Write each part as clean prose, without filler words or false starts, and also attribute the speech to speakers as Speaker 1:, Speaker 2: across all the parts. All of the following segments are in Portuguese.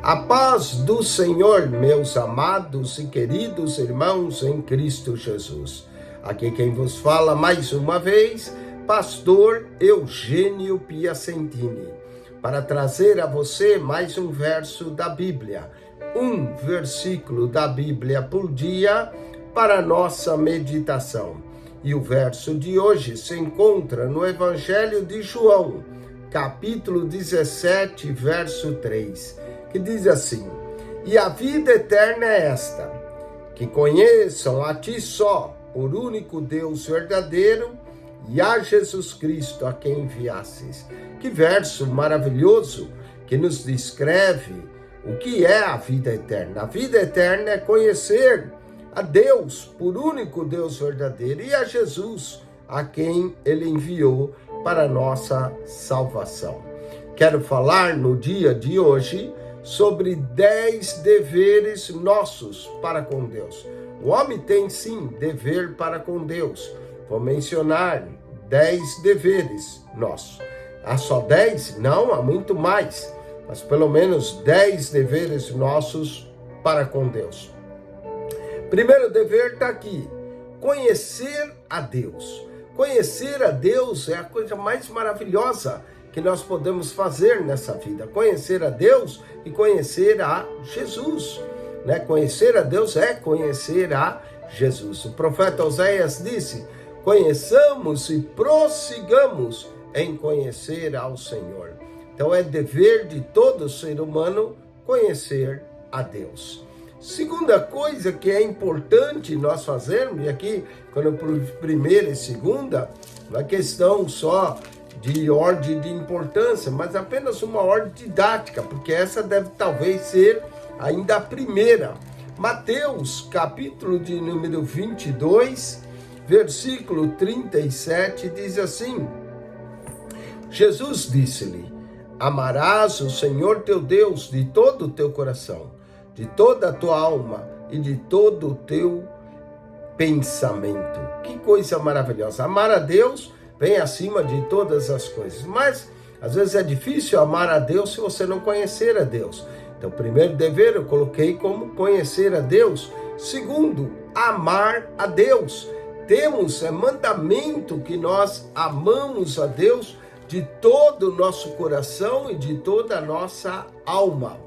Speaker 1: A paz do Senhor, meus amados e queridos irmãos em Cristo Jesus. Aqui quem vos fala mais uma vez, pastor Eugênio Piacentini, para trazer a você mais um verso da Bíblia, um versículo da Bíblia por dia para nossa meditação. E o verso de hoje se encontra no Evangelho de João, capítulo 17, verso 3. Que diz assim: e a vida eterna é esta, que conheçam a ti só, por único Deus verdadeiro, e a Jesus Cristo a quem enviastes. Que verso maravilhoso que nos descreve o que é a vida eterna. A vida eterna é conhecer a Deus, por único Deus verdadeiro, e a Jesus a quem ele enviou para a nossa salvação. Quero falar no dia de hoje sobre 10 deveres nossos para com Deus. O homem tem sim dever para com Deus. Vou mencionar 10 deveres nossos. Há só 10? Não, há muito mais. Mas pelo menos 10 deveres nossos para com Deus. Primeiro dever está aqui: conhecer a Deus. Conhecer a Deus é a coisa mais maravilhosa que nós podemos fazer nessa vida. Conhecer a Deus e conhecer a Jesus, né? Conhecer a Deus é conhecer a Jesus. O profeta Oséias disse: conheçamos e prossigamos em conhecer ao Senhor. Então é dever de todo ser humano conhecer a Deus. Segunda coisa que é importante nós fazermos, e aqui quando primeira e segunda, não é questão só de ordem de importância, mas apenas uma ordem didática, porque essa deve talvez ser ainda a primeira. Mateus, capítulo de número 22, versículo 37, diz assim: Jesus disse-lhe: amarás o Senhor teu Deus de todo o teu coração, de toda a tua alma e de todo o teu pensamento. Que coisa maravilhosa! Amar a Deus vem acima de todas as coisas, mas às vezes é difícil amar a Deus se você não conhecer a Deus. Então, primeiro dever eu coloquei como conhecer a Deus. Segundo, amar a Deus. Temos mandamento que nós amamos a Deus de todo o nosso coração e de toda a nossa alma.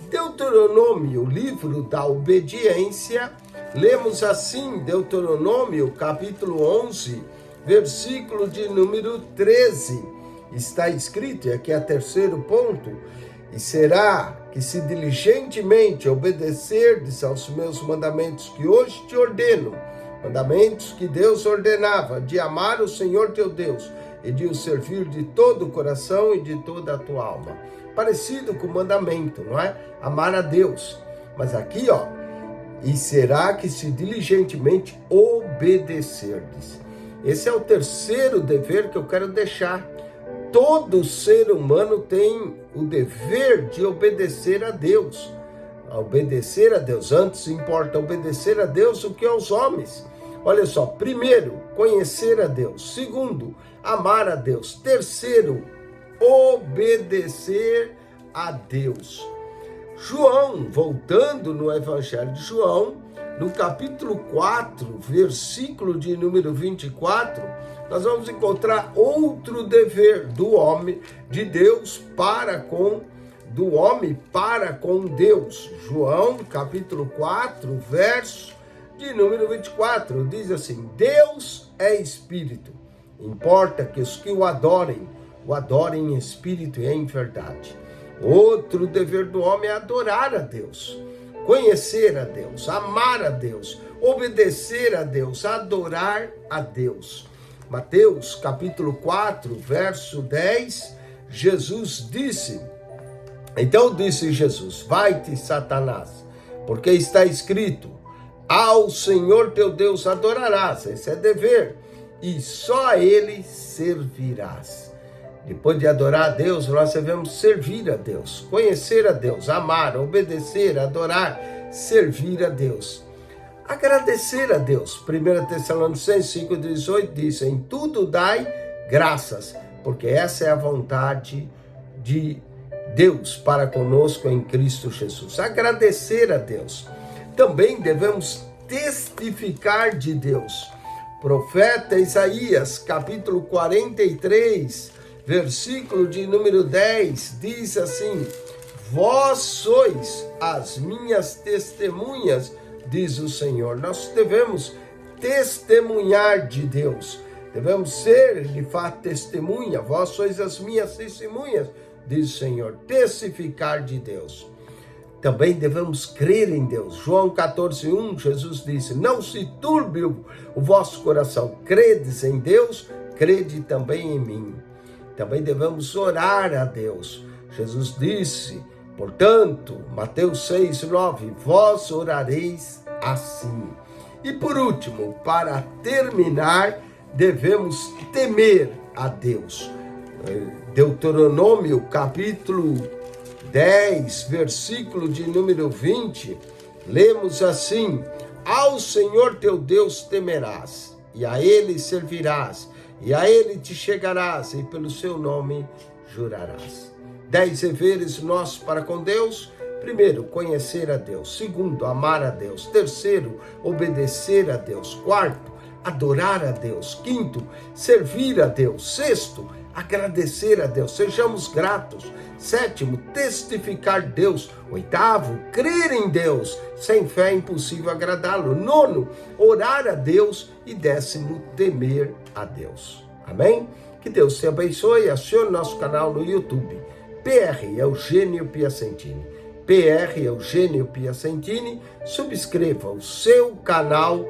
Speaker 1: Deuteronômio, livro da obediência, lemos assim, Deuteronômio, capítulo 11, versículo de número 13, está escrito, e aqui é o terceiro ponto: e será que se diligentemente obedecerdes aos meus mandamentos que hoje te ordeno, mandamentos que Deus ordenava, de amar o Senhor teu Deus e de o servir de todo o coração e de toda a tua alma. Parecido com o mandamento, não é? Amar a Deus. Mas aqui, e será que se diligentemente obedecerdes. Esse é o terceiro dever que eu quero deixar. Todo ser humano tem o dever de obedecer a Deus. Obedecer a Deus. Antes importa obedecer a Deus do que aos homens. Olha só, primeiro, conhecer a Deus. Segundo, amar a Deus. Terceiro, obedecer a Deus. João, voltando no Evangelho de João, no capítulo 4, versículo de número 24, nós vamos encontrar outro dever do homem, de Deus para com, do homem para com Deus. João, capítulo 4, verso de número 24, diz assim: Deus é espírito, importa que os que o adorem em espírito e em verdade. Outro dever do homem é adorar a Deus, conhecer a Deus, amar a Deus, obedecer a Deus, adorar a Deus. Mateus, capítulo 4, verso 10, Jesus disse, então disse Jesus: vai-te, Satanás, porque está escrito, ao Senhor teu Deus adorarás, esse é dever, e só a ele servirás. Depois de adorar a Deus, nós devemos servir a Deus, conhecer a Deus, amar, obedecer, adorar, servir a Deus. Agradecer a Deus. 1 Tessalonicenses 5,18 diz: em tudo dai graças, porque essa é a vontade de Deus para conosco em Cristo Jesus. Agradecer a Deus. Também devemos testificar de Deus. Profeta Isaías, capítulo 43, versículo de número 10, diz assim: vós sois as minhas testemunhas, diz o Senhor. Nós devemos testemunhar de Deus. Devemos ser, de fato, testemunha. Vós sois as minhas testemunhas, diz o Senhor. Testificar de Deus. Também devemos crer em Deus. João 14:1, Jesus disse: não se turbe o vosso coração. Credes em Deus, crede também em mim. Também devemos orar a Deus. Jesus disse, portanto, Mateus 6:9, vós orareis assim. E por último, para terminar, devemos temer a Deus. Deuteronômio capítulo 10, versículo de número 20, lemos assim: ao Senhor teu Deus temerás, e a Ele servirás, e a Ele te chegarás, e pelo seu nome jurarás. 10 deveres nossos para com Deus. Primeiro, conhecer a Deus. Segundo, amar a Deus. Terceiro, obedecer a Deus. Quarto, adorar a Deus. Quinto, servir a Deus. Sexto, agradecer a Deus. Sejamos gratos. Sétimo, testificar Deus. Oitavo, crer em Deus. Sem fé é impossível agradá-lo. Nono, orar a Deus. E décimo, temer a Deus. Amém? Que Deus te abençoe. Acione nosso canal no YouTube. PR Eugênio Piacentini. PR Eugênio Piacentini. Subscreva o seu canal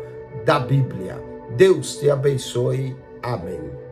Speaker 1: da Bíblia. Deus te abençoe. Amém.